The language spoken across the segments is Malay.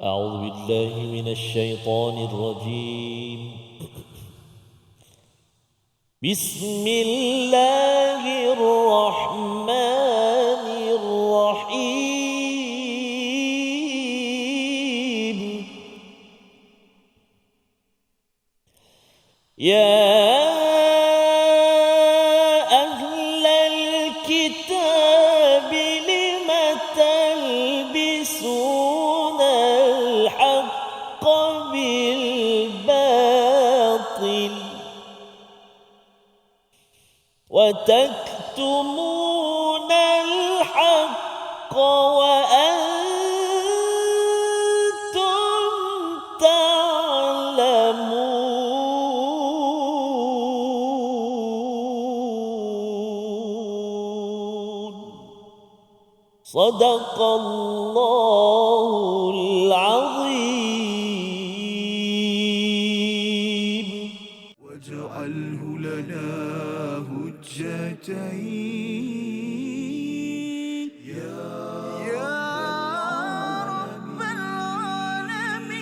أعوذ بالله من الشيطان الرجيم. بسم الله الرحمن الرحيم. يا أهل الكتاب لم تلبسون الحق بالباطل وتكتمون الحق وأنتم تعلمون. صدق الله العظيم. واجعله لنا هجتين يا رب العالمين.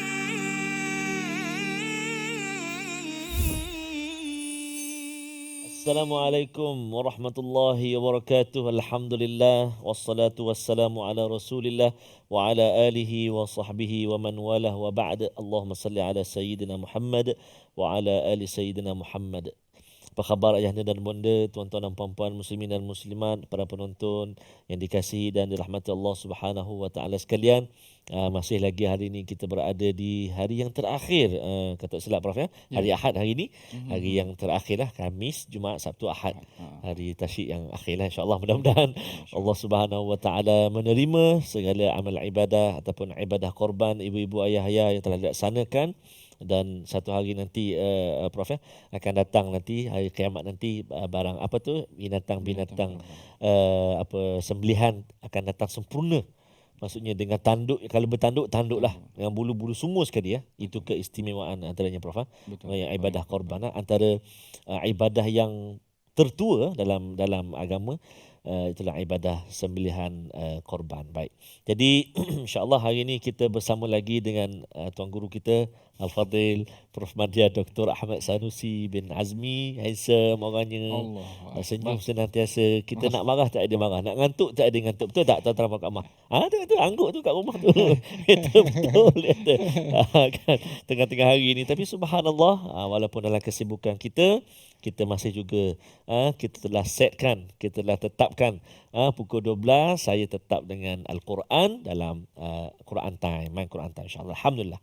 السلام عليكم ورحمة الله وبركاته. الحمد لله والصلاة والسلام على رسول الله وعلى آله وصحبه ومن والاه وبعد. اللهم صل على سيدنا محمد وعلى آل سيدنا محمد. Apa khabar ayahanda dan bonda, tuan-tuan dan puan-puan muslimin dan muslimat, para penonton yang dikasihi dan dirahmati Allah Subhanahu wa taala sekalian. Masih lagi hari ini kita berada di hari yang terakhir, kata silap Prof ya. Hari Ahad hari ini, hari yang terakhir lah, Khamis, Jumaat, Sabtu, Ahad. Hari tasyrik yang akhir lah, insya-Allah. Mudah-mudahan Allah Subhanahu wa taala menerima segala amal ibadah ataupun ibadah korban ibu-ibu ayah-ayah yang telah dilaksanakan. Dan satu hari nanti Prof ya, akan datang nanti hari kiamat nanti, barang apa tu, binatang-binatang apa sembelihan akan datang sempurna. Maksudnya dengan tanduk, kalau bertanduk tanduklah dengan bulu-bulu semua sekali ya. Itu keistimewaan antaranya Prof. Yang ibadah korban antara ibadah yang tertua dalam agama, itulah ibadah sembelihan korban. Baik. Jadi insya-Allah hari ini kita bersama lagi dengan tuan guru kita Al-Fadil Prof Madya Dr. Ahmad Sanusi bin Azmi. Handsome orangnya. Senyum senantiasa. Kita nak marah tak ada marah, nak ngantuk tak ada ngantuk. Betul tak tuan-tuan kat rumah? Tu angguk tu kat rumah tu. Betul kata. Kan tengah-tengah hari ni, tapi subhanallah, walaupun dalam kesibukan kita masih juga kita telah setkan, kita telah tetapkan pukul 12 saya tetap dengan Al-Quran dalam Quran Time, My Quran Time, insya-Allah. Alhamdulillah.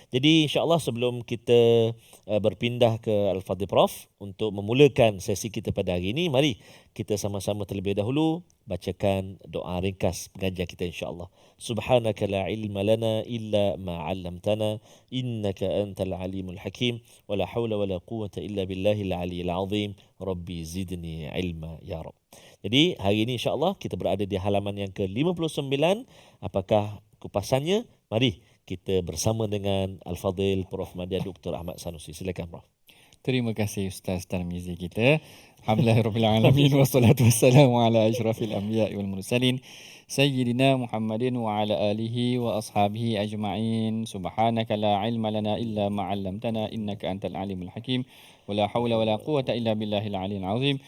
Jadi insya-Allah sebelum kita berpindah ke Al-Fadhil Prof untuk memulakan sesi kita pada hari ini, mari kita sama-sama terlebih dahulu bacakan doa ringkas pengajian kita insya-Allah. Subhanaka la ilma lana illa ma 'allamtana innaka antal alimul hakim wa la haula wa la quwwata illa billahil aliyyil azim. Rabbi zidni ilma ya Rabb. Jadi hari ini insya-Allah kita berada di halaman yang ke-59. Apakah kupasannya? Mari kita bersama dengan Al-Fadhil Prof Madya Dr. Ahmad Sanusi. Silakan Prof. Terima kasih Ustaz Tarmizi kita. Alhamdulillahirabbil alamin wassalatu wassalamu ala asyrafil anbiya'i wal mursalin sayyidina Muhammadin wa ala alihi wa ashabihi ajma'in. Subhanaka la ilma lana illa ma 'allamtana innaka antal alimul hakim wa la haula wa la quwwata illa billahil aliyil azim.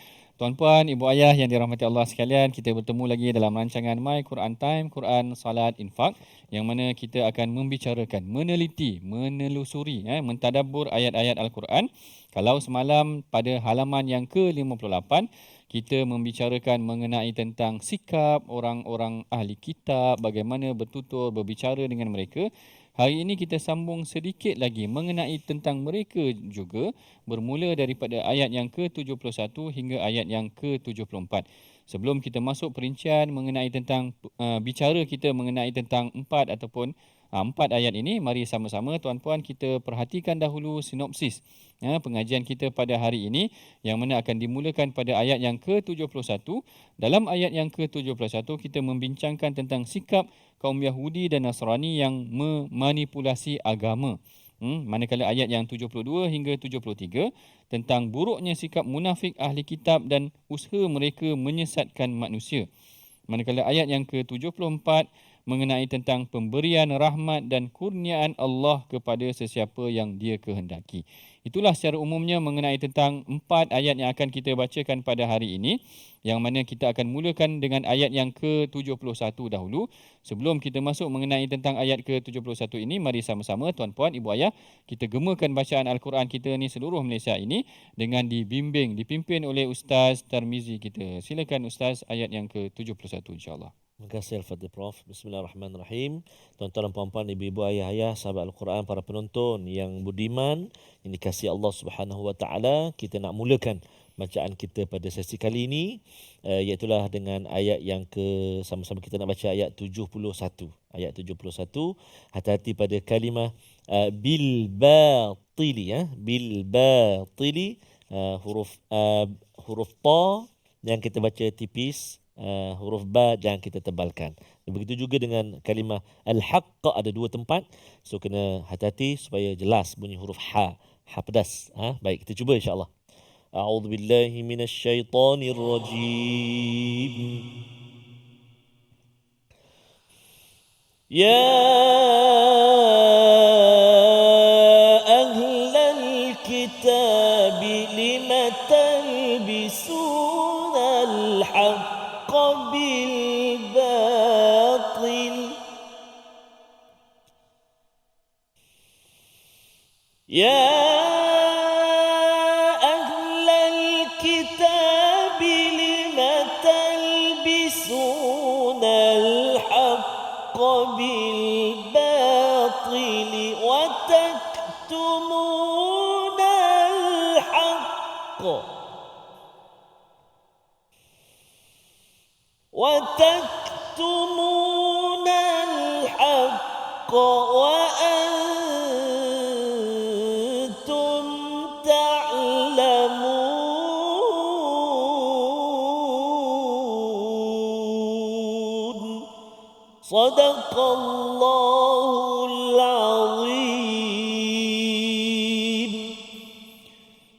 Tuan-puan, ibu ayah yang dirahmati Allah sekalian, kita bertemu lagi dalam rancangan My Quran Time, Quran, Salat, Infak, yang mana kita akan membicarakan, meneliti, menelusuri, mentadabbur ayat-ayat Al-Quran. Kalau semalam pada halaman yang ke-58, kita membicarakan mengenai tentang sikap orang-orang ahli kitab, bagaimana bertutur, berbicara dengan mereka. Hari ini kita sambung sedikit lagi mengenai tentang mereka juga, bermula daripada ayat yang ke-71 hingga ayat yang ke-74. Sebelum kita masuk perincian mengenai tentang bicara kita mengenai tentang empat ayat ini, mari sama-sama tuan-puan kita perhatikan dahulu sinopsis pengajian kita pada hari ini, yang mana akan dimulakan pada ayat yang ke-71. Dalam ayat yang ke-71 kita membincangkan tentang sikap kaum Yahudi dan Nasrani yang memanipulasi agama. Manakala ayat yang 72 hingga 73 tentang buruknya sikap munafik ahli kitab dan usaha mereka menyesatkan manusia. Manakala ayat yang ke-74 mengenai tentang pemberian rahmat dan kurniaan Allah kepada sesiapa yang dia kehendaki. Itulah secara umumnya mengenai tentang 4 ayat yang akan kita bacakan pada hari ini, yang mana kita akan mulakan dengan ayat yang ke-71 dahulu. Sebelum kita masuk mengenai tentang ayat ke-71 ini, mari sama-sama tuan-puan, ibu ayah, kita gemakan bacaan Al-Quran kita ni seluruh Malaysia ini dengan dipimpin oleh Ustaz Tarmizi kita. Silakan Ustaz, ayat yang ke-71 insya-Allah. Terima kasih Al-Fadhil Prof. Bismillahirrahmanirrahim. Tuan-tuan dan puan-puan, ibu-ibu, ayah-ayah, sahabat Al-Quran, para penonton yang budiman, yang dikasihi Allah Subhanahu Wa Taala, kita nak mulakan bacaan kita pada sesi kali ini, iaitulah dengan ayat yang sama-sama kita nak baca ayat 71. Ayat 71, hati-hati pada kalimah bil batili, bil batili, huruf ta yang kita baca tipis, huruf ba jangan kita tebalkan. Begitu juga dengan kalimah al-haqq, ada 2 tempat. So kena hati-hati supaya jelas bunyi huruf ha. Ha pedas. Baik, kita cuba insya-Allah. A'udzu billahi minasyaitonir rajim. Ya ahlal kitab lima talbisuna al-haqq بالباطل يا أهل الكتاب لم تلبسون الحق بالباطل وتكتمون الحق وتكتمون الحق وأنتم تعلمون صدق الله العظيم.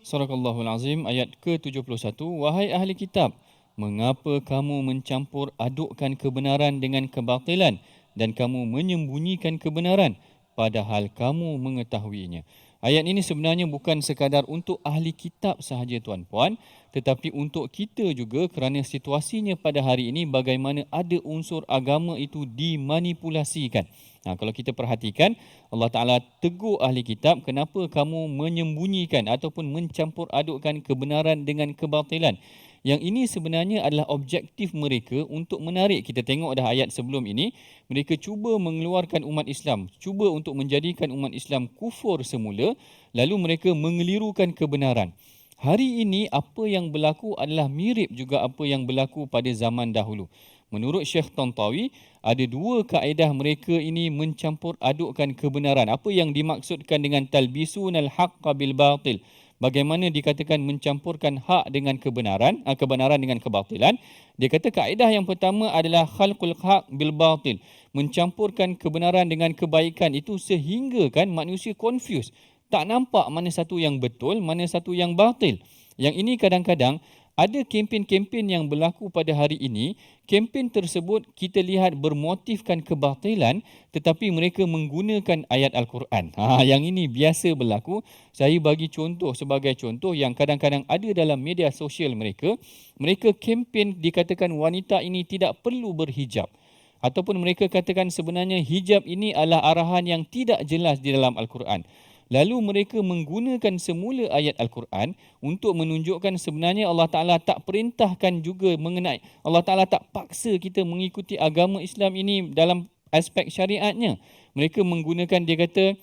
Surahul Azim, ayat ke-71. Wahai ahli kitab, mengapa kamu mencampur adukkan kebenaran dengan kebatilan dan kamu menyembunyikan kebenaran padahal kamu mengetahuinya. Ayat ini sebenarnya bukan sekadar untuk ahli kitab sahaja tuan-puan, tetapi untuk kita juga kerana situasinya pada hari ini bagaimana ada unsur agama itu dimanipulasikan. Kalau kita perhatikan, Allah Ta'ala tegur ahli kitab, kenapa kamu menyembunyikan ataupun mencampur adukkan kebenaran dengan kebatilan. Yang ini sebenarnya adalah objektif mereka untuk menarik. Kita tengok dah ayat sebelum ini, mereka cuba mengeluarkan umat Islam, cuba untuk menjadikan umat Islam kufur semula, lalu mereka mengelirukan kebenaran. Hari ini apa yang berlaku adalah mirip juga apa yang berlaku pada zaman dahulu. Menurut Syekh Tantawi, ada 2 kaedah mereka ini mencampur adukkan kebenaran. Apa yang dimaksudkan dengan talbisunal haqqa bil batil? Bagaimana dikatakan mencampurkan hak dengan kebenaran, kebenaran dengan kebatilan? Dia kata kaedah yang pertama adalah khalqul haq bil batil, mencampurkan kebenaran dengan kebaikan itu sehingga kan manusia confuse, tak nampak mana satu yang betul, mana satu yang batil. Yang ini kadang-kadang ada kempen-kempen yang berlaku pada hari ini, kempen tersebut kita lihat bermotifkan kebatilan tetapi mereka menggunakan ayat Al-Quran. Yang ini biasa berlaku. Saya bagi contoh sebagai contoh yang kadang-kadang ada dalam media sosial mereka. Mereka kempen dikatakan wanita ini tidak perlu berhijab. Ataupun mereka katakan sebenarnya hijab ini adalah arahan yang tidak jelas di dalam Al-Quran. Lalu mereka menggunakan semula ayat Al-Quran untuk menunjukkan sebenarnya Allah Ta'ala tak perintahkan juga mengenai, Allah Ta'ala tak paksa kita mengikuti agama Islam ini dalam aspek syariatnya. Mereka menggunakan, dia kata,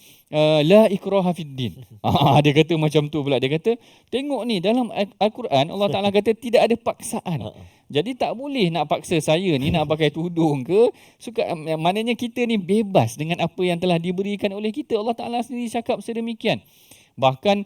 la ikraha fiddin. Dia kata macam tu pula. Dia kata, tengok ni dalam Al-Quran Allah Ta'ala kata tidak ada paksaan. Jadi tak boleh nak paksa saya ni nak pakai tudung ke. Maknanya kita ni bebas dengan apa yang telah diberikan oleh kita. Allah Ta'ala sendiri cakap sedemikian. Bahkan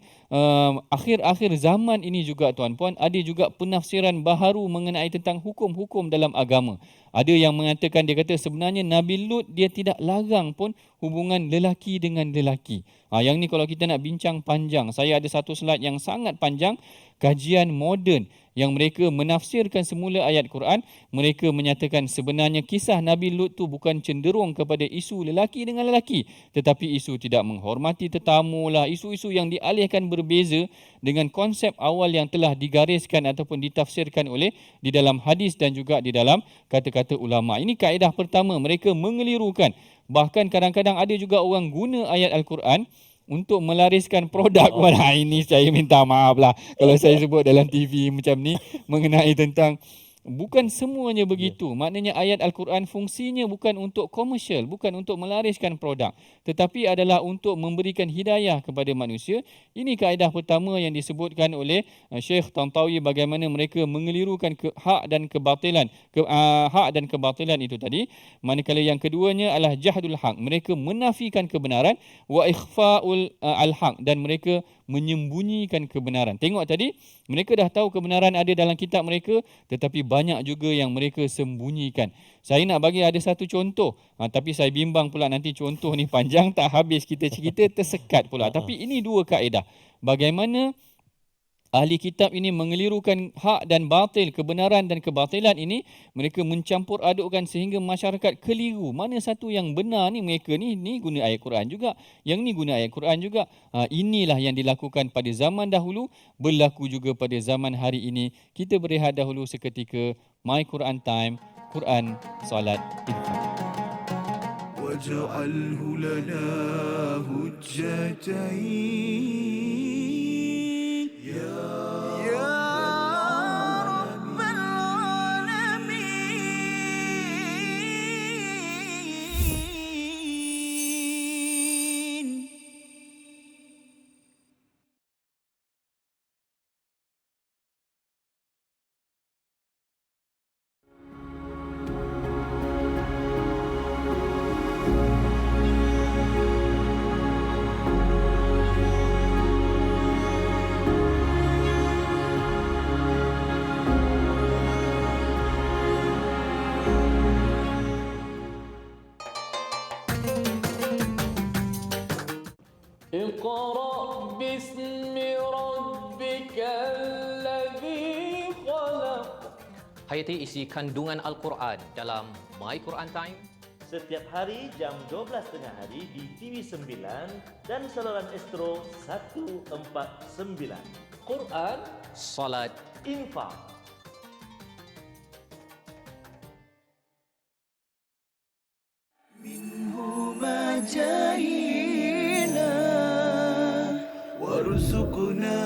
akhir-akhir zaman ini juga tuan-puan, ada juga penafsiran baharu mengenai tentang hukum-hukum dalam agama. Ada yang mengatakan, dia kata sebenarnya Nabi Lut dia tidak larang pun hubungan lelaki dengan lelaki. Yang ni kalau kita nak bincang panjang, saya ada satu slide yang sangat panjang, kajian moden yang mereka menafsirkan semula ayat Quran. Mereka menyatakan sebenarnya kisah Nabi Lut tu bukan cenderung kepada isu lelaki dengan lelaki, tetapi isu tidak menghormati tetamu lah, isu-isu yang dialihkan berbeza dengan konsep awal yang telah digariskan ataupun ditafsirkan oleh di dalam hadis dan juga di dalam kata-kata ulama. Ini kaedah pertama, mereka mengelirukan. Bahkan kadang-kadang ada juga orang guna ayat Al-Quran untuk melariskan produk. Wah, ini saya minta maaf lah kalau saya sebut dalam TV macam ni mengenai tentang. Bukan semuanya begitu. Maknanya ayat Al-Quran fungsinya bukan untuk komersial, bukan untuk melariskan produk, tetapi adalah untuk memberikan hidayah kepada manusia. Ini kaedah pertama yang disebutkan oleh Syekh Tantawi, bagaimana mereka mengelirukan hak dan kebatilan. Hak dan kebatilan itu tadi. Manakala yang keduanya adalah jahdul haq. Mereka menafikan kebenaran, wa ikhfaul al-haq, dan mereka menyembunyikan kebenaran. Tengok tadi, mereka dah tahu kebenaran ada dalam kitab mereka, tetapi banyak juga yang mereka sembunyikan. Saya nak bagi ada satu contoh, tapi saya bimbang pula nanti contoh ni panjang, tak habis kita cerita, tersekat pula. Tapi ini dua kaedah. Bagaimana ahli kitab ini mengelirukan hak dan batil, kebenaran dan kebatilan ini, mereka mencampur adukkan sehingga masyarakat keliru. Mana satu yang benar ni, mereka ni guna ayat Quran juga, yang ni guna ayat Quran juga. Inilah yang dilakukan pada zaman dahulu, berlaku juga pada zaman hari ini. Kita berehat dahulu seketika. My Quran Time, Quran, Salat, Infak. واجعله لنا هجتين يا رب العالمين. اقرأ باسم ربك الذي خلق. Hayati isi kandungan Al-Quran dalam My Quran Time. Setiap hari jam 12 tengah hari di TV9 dan saluran Astro 149. Quran, Salat. Infak. منهما جاهلا وارزقنا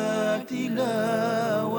تلاوته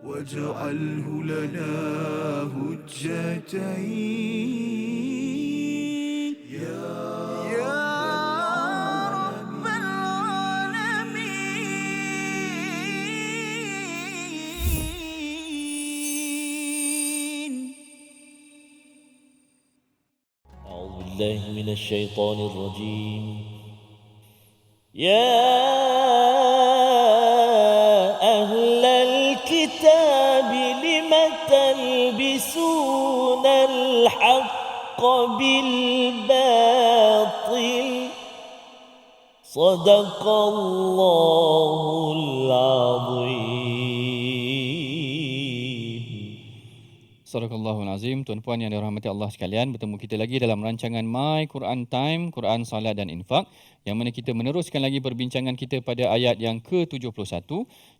واجعله لنا هجتين يا رب العالمين. أعوذ بالله من الشيطان الرجيم. يا أهل الكتاب لم تلبسون الحق بالباطل صدق الله العظيم. Sadaqallahul Azim. Tuan-puan yang dirahmati Allah sekalian, bertemu kita lagi dalam rancangan My Quran Time, Quran, Salat dan Infak, yang mana kita meneruskan lagi perbincangan kita pada ayat yang ke-71,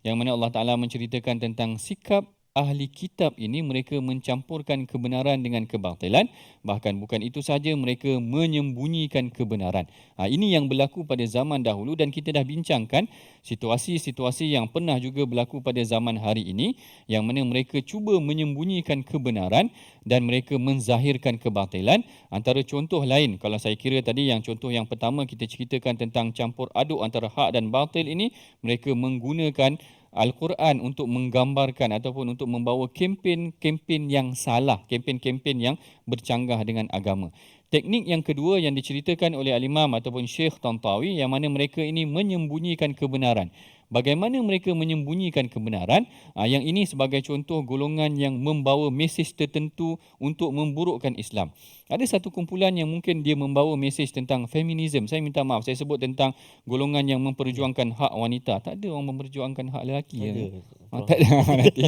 yang mana Allah Ta'ala menceritakan tentang sikap ahli kitab ini. Mereka mencampurkan kebenaran dengan kebatilan. Bahkan bukan itu saja, mereka menyembunyikan kebenaran. Ini yang berlaku pada zaman dahulu, dan kita dah bincangkan situasi-situasi yang pernah juga berlaku pada zaman hari ini, yang mana mereka cuba menyembunyikan kebenaran dan mereka menzahirkan kebatilan. Antara contoh lain, kalau saya kira tadi yang contoh yang pertama kita ceritakan tentang campur aduk antara hak dan batil ini, mereka menggunakan Al-Quran untuk menggambarkan ataupun untuk membawa kempen-kempen yang salah, kempen-kempen yang bercanggah dengan agama. Teknik yang kedua yang diceritakan oleh Al-Imam ataupun Syekh Tantawi, yang mana mereka ini menyembunyikan kebenaran. Bagaimana mereka menyembunyikan kebenaran? Yang ini sebagai contoh golongan yang membawa mesej tertentu untuk memburukkan Islam. Ada satu kumpulan yang mungkin dia membawa mesej tentang feminisme. Saya minta maaf, saya sebut tentang golongan yang memperjuangkan hak wanita. Tak ada orang memperjuangkan hak lelaki. Tak ada.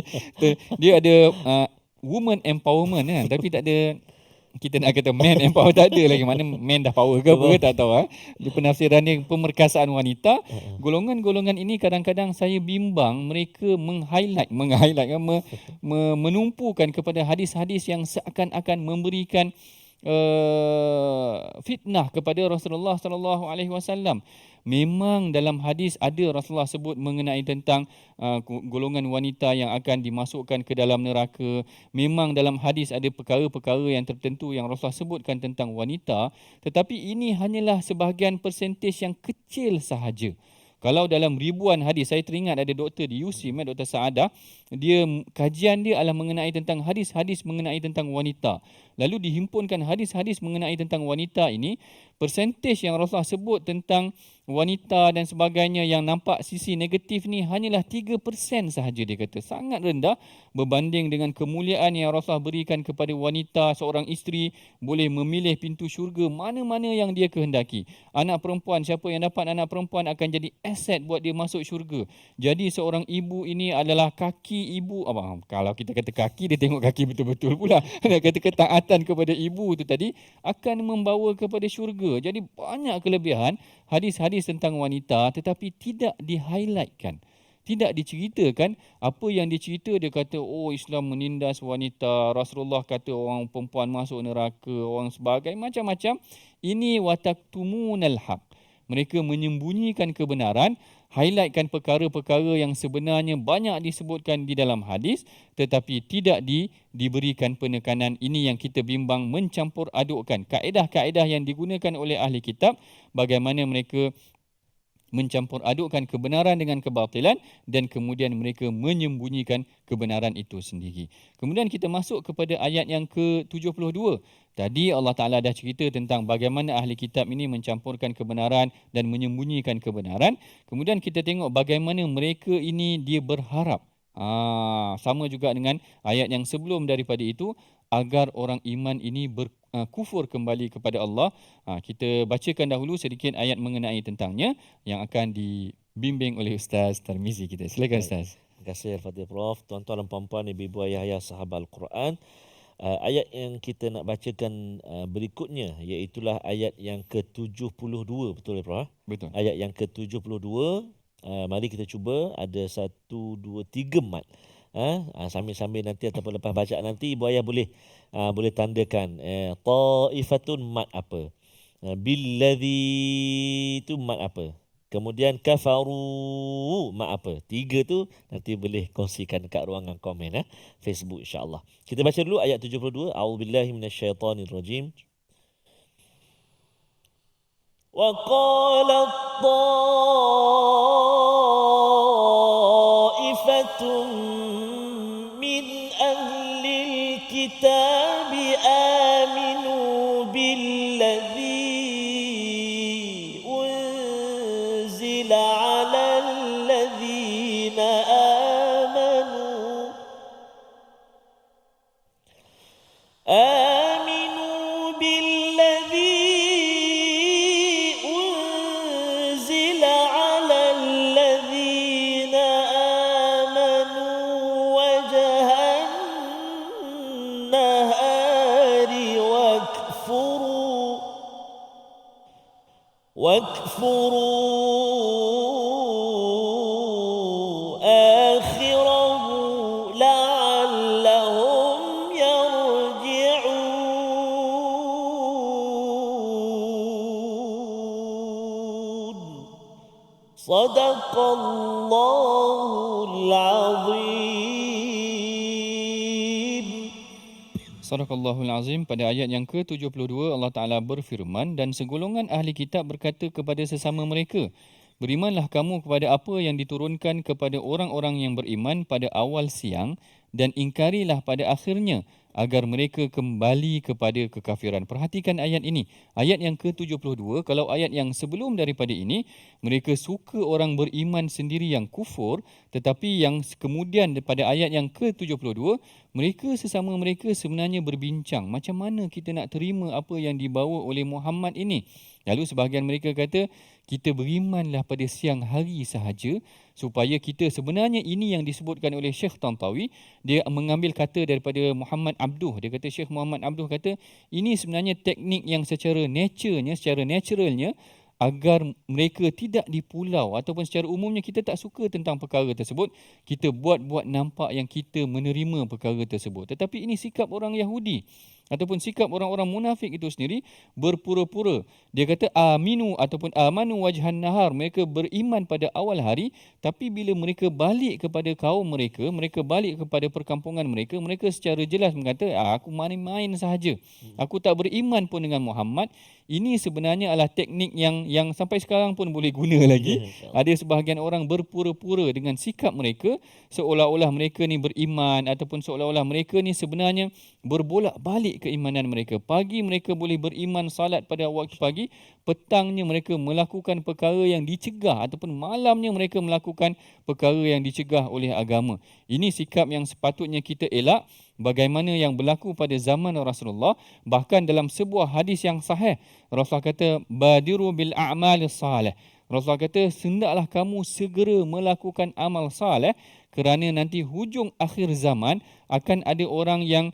Dia ada woman empowerment, tapi tak ada. Kita nak kata man empower, tak ada lagi. Mana man dah power ke apa, tak tahu. Di penafsiran dia pemerkasaan wanita. Golongan-golongan ini kadang-kadang saya bimbang mereka menumpukan kepada hadis-hadis yang seakan-akan memberikan fitnah kepada Rasulullah sallallahu alaihi wasallam. Memang dalam hadis ada Rasulullah sebut mengenai tentang golongan wanita yang akan dimasukkan ke dalam neraka. Memang dalam hadis ada perkara-perkara yang tertentu yang Rasulullah sebutkan tentang wanita, tetapi ini hanyalah sebahagian persentase yang kecil sahaja. Kalau dalam ribuan hadis, saya teringat ada doktor di USIM, Dr. Saadah, kajian dia adalah mengenai tentang hadis-hadis mengenai tentang wanita. Lalu dihimpunkan hadis-hadis mengenai tentang wanita ini, persentase yang Rasulullah sebut tentang wanita dan sebagainya yang nampak sisi negatif ni hanyalah 3% sahaja, dia kata. Sangat rendah berbanding dengan kemuliaan yang Rasulullah berikan kepada wanita. Seorang isteri boleh memilih pintu syurga mana-mana yang dia kehendaki. Anak perempuan, siapa yang dapat anak perempuan akan jadi aset buat dia masuk syurga. Jadi seorang ibu ini adalah kaki ibu. Kalau kita kata kaki, dia tengok kaki betul-betul pula. Dia kata ketaatan kepada ibu itu tadi akan membawa kepada syurga. Jadi banyak kelebihan hadis-hadis tentang wanita, tetapi tidak di-highlightkan, tidak diceritakan. Apa yang dicerita, dia kata Islam menindas wanita, Rasulullah kata orang perempuan masuk neraka, orang sebagainya, macam-macam. Ini wataktumunal haq. Mereka menyembunyikan kebenaran, highlightkan perkara-perkara yang sebenarnya banyak disebutkan di dalam hadis, tetapi tidak diberikan penekanan. Ini yang kita bimbang, mencampur adukkan kaedah-kaedah yang digunakan oleh ahli kitab, bagaimana mereka mencampur adukkan kebenaran dengan kebatilan, dan kemudian mereka menyembunyikan kebenaran itu sendiri. Kemudian kita masuk kepada ayat yang ke-72. Tadi Allah Ta'ala dah cerita tentang bagaimana ahli kitab ini mencampurkan kebenaran dan menyembunyikan kebenaran. Kemudian kita tengok bagaimana mereka ini dia berharap. Sama juga dengan ayat yang sebelum daripada itu, agar orang iman ini kufur kembali kepada Allah. Kita bacakan dahulu sedikit ayat mengenai tentangnya yang akan dibimbing oleh Ustaz Tarmizi kita. Silakan Ustaz. Terima kasih Al-Fatih Prof. Tuan-tuan dan puan-puan, ibu-ibu, ayah-ayah, sahabat Al-Quran. Ayat yang kita nak bacakan berikutnya, iaitulah ayat yang ke-72. Betul ya Prof? Betul. Ayat yang ke-72. Mari kita cuba, ada 1, 2, 3 mat. Sambil-sambil nanti ataupun lepas bacaan nanti, ibu ayah boleh tandakan ta'ifatun mat apa, billadhi tu mat apa, kemudian kafaru mat apa. 3 tu nanti boleh kongsikan dekat ruangan komen Facebook insya-Allah. Kita baca dulu ayat 72. A'udzubillahi minasyaitonirrajim. Wa qalat ta'ifatun min ahli kitab aminu billadhi unzila ala alladhina آمنوا بالذي أنزل على واكفروا آخره لعلهم يرجعون صدق الله العظيم. Sadaqallahul Azim. Pada ayat yang ke-72 Allah Ta'ala berfirman, dan segolongan ahli kitab berkata kepada sesama mereka, berimanlah kamu kepada apa yang diturunkan kepada orang-orang yang beriman pada awal siang dan ingkarilah pada akhirnya agar mereka kembali kepada kekafiran. Perhatikan ayat ini. Ayat yang ke-72, kalau ayat yang sebelum daripada ini, mereka suka orang beriman sendiri yang kufur, tetapi yang kemudian pada ayat yang ke-72, mereka sesama mereka sebenarnya berbincang macam mana kita nak terima apa yang dibawa oleh Muhammad ini. Lalu sebahagian mereka kata, kita berimanlah pada siang hari sahaja supaya kita, sebenarnya ini yang disebutkan oleh Syekh Tantawi, dia mengambil kata daripada Muhammad Abduh. Dia kata, Syekh Muhammad Abduh kata, ini sebenarnya teknik yang secara naturalnya agar mereka tidak dipulau ataupun secara umumnya kita tak suka tentang perkara tersebut, kita buat nampak yang kita menerima perkara tersebut. Tetapi ini sikap orang Yahudi ataupun sikap orang-orang munafik itu sendiri, berpura-pura. Dia kata aminu ataupun amanu wajhan nahar, mereka beriman pada awal hari, tapi bila mereka balik kepada kaum mereka, mereka balik kepada perkampungan mereka, mereka secara jelas berkata, aku main-main sahaja, aku tak beriman pun dengan Muhammad. Ini sebenarnya adalah teknik yang sampai sekarang pun boleh guna lagi. Ada sebahagian orang berpura-pura dengan sikap mereka seolah-olah mereka ni beriman ataupun seolah-olah mereka ni sebenarnya berbolak-balik keimanan mereka. Pagi mereka boleh beriman salat pada waktu pagi, petangnya mereka melakukan perkara yang dicegah ataupun malamnya mereka melakukan perkara yang dicegah oleh agama. Ini sikap yang sepatutnya kita elak, bagaimana yang berlaku pada zaman Rasulullah. Bahkan dalam sebuah hadis yang sahih, Rasulullah kata, badiru bil a'malis salih. Rasulullah kata, hendaklah kamu segera melakukan amal salih, kerana nanti hujung akhir zaman akan ada orang yang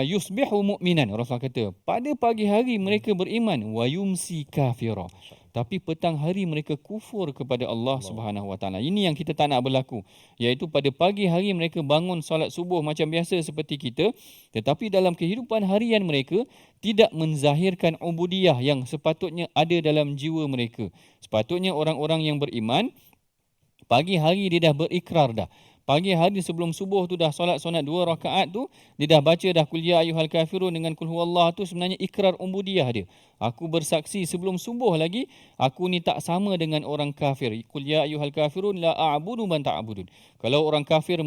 yusbihu mu'minan. Rasulullah kata, pada pagi hari mereka beriman, wa yumsi kafira, tapi petang hari mereka kufur kepada Allah Subhanahu Wa Taala. Ini yang kita tak nak berlaku, iaitu pada pagi hari mereka bangun solat subuh macam biasa seperti kita, tetapi dalam kehidupan harian mereka tidak menzahirkan ubudiyah yang sepatutnya ada dalam jiwa mereka. Sepatutnya orang-orang yang beriman, pagi hari dia dah berikrar dah. Pagi hari sebelum subuh tu dah solat sunat 2 rakaat tu, dia dah baca dah kul ya ayyuhal kafirun dengan kul huwallah tu, sebenarnya ikrar ubudiyah dia. Aku bersaksi sebelum subuh lagi, aku ni tak sama dengan orang kafir. Kul ya ayyuhal kafirun la a'budu man ta'budun. Kalau orang kafir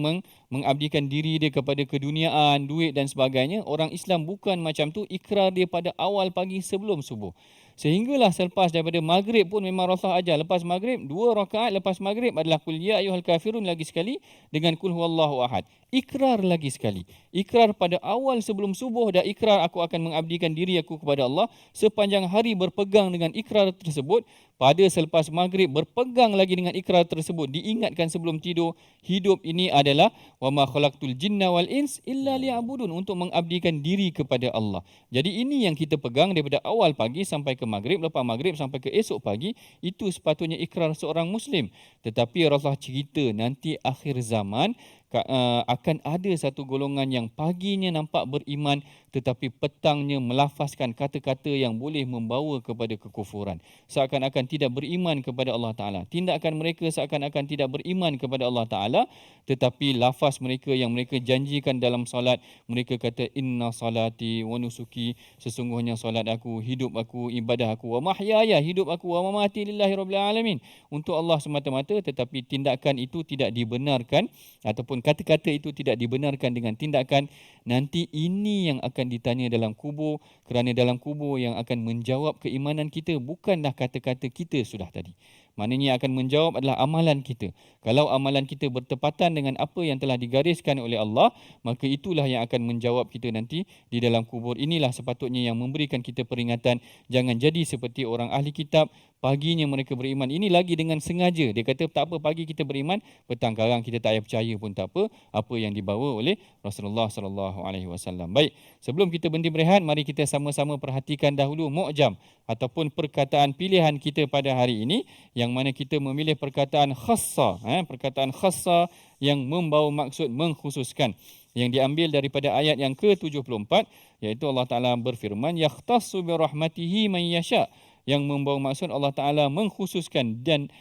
mengabdikan diri dia kepada keduniaan, duit dan sebagainya, orang Islam bukan macam tu, ikrar dia pada awal pagi sebelum subuh. Sehinggalah selepas daripada maghrib pun memang Rasulullah ajar, lepas maghrib 2 rakaat lepas maghrib adalah kul ya ayyuhal kafirun lagi sekali dengan kul huwallahu ahad. Ikrar lagi sekali. Ikrar pada awal sebelum subuh dah ikrar aku akan mengabdikan diri aku kepada Allah. Sepanjang hari berpegang dengan ikrar tersebut. Pada selepas maghrib berpegang lagi dengan ikrar tersebut. Diingatkan sebelum tidur, hidup ini adalah wa ma khalaqtul jinna wal ins illa liya'budun, untuk mengabdikan diri kepada Allah. Jadi ini yang kita pegang daripada awal pagi sampai ke maghrib, lepas maghrib sampai ke esok pagi, itu sepatutnya ikrar seorang Muslim. Tetapi Rasulullah cerita nanti akhir zaman akan ada satu golongan yang paginya nampak beriman tetapi petangnya melafazkan kata-kata yang boleh membawa kepada kekufuran, seakan-akan tidak beriman kepada Allah Ta'ala. Tindakan mereka seakan-akan tidak beriman kepada Allah Ta'ala, tetapi lafaz mereka yang mereka janjikan dalam salat, mereka kata inna salati wa nusuki, sesungguhnya salat aku, hidup aku, ibadah aku, wa mahyaya, hidup aku, wa mamati lillahi rabbil alamin, untuk Allah semata-mata. Tetapi tindakan itu tidak dibenarkan ataupun kata-kata itu tidak dibenarkan dengan tindakan. Nanti ini yang akan ditanya dalam kubur, kerana dalam kubur yang akan menjawab keimanan kita bukanlah kata-kata kita sudah tadi. Maknanya yang akan menjawab adalah amalan kita. Kalau amalan kita bertepatan dengan apa yang telah digariskan oleh Allah, maka itulah yang akan menjawab kita nanti di dalam kubur. Inilah sepatutnya yang memberikan kita peringatan, jangan jadi seperti orang ahli kitab, paginya mereka beriman. Ini lagi dengan sengaja. Dia kata tak apa pagi kita beriman, petang karang kita tak payah percaya pun tak apa yang dibawa oleh Rasulullah sallallahu alaihi wasallam. Baik, sebelum kita berhenti berehat, mari kita sama-sama perhatikan dahulu mu'jam ataupun perkataan pilihan kita pada hari ini, yang mana kita memilih perkataan khassa, perkataan khassa yang membawa maksud mengkhususkan, yang diambil daripada ayat yang ke-74, iaitu Allah Ta'ala berfirman, yakhtassu bi rahmatihi man yasha, yang membawa maksud Allah Ta'ala mengkhususkan dan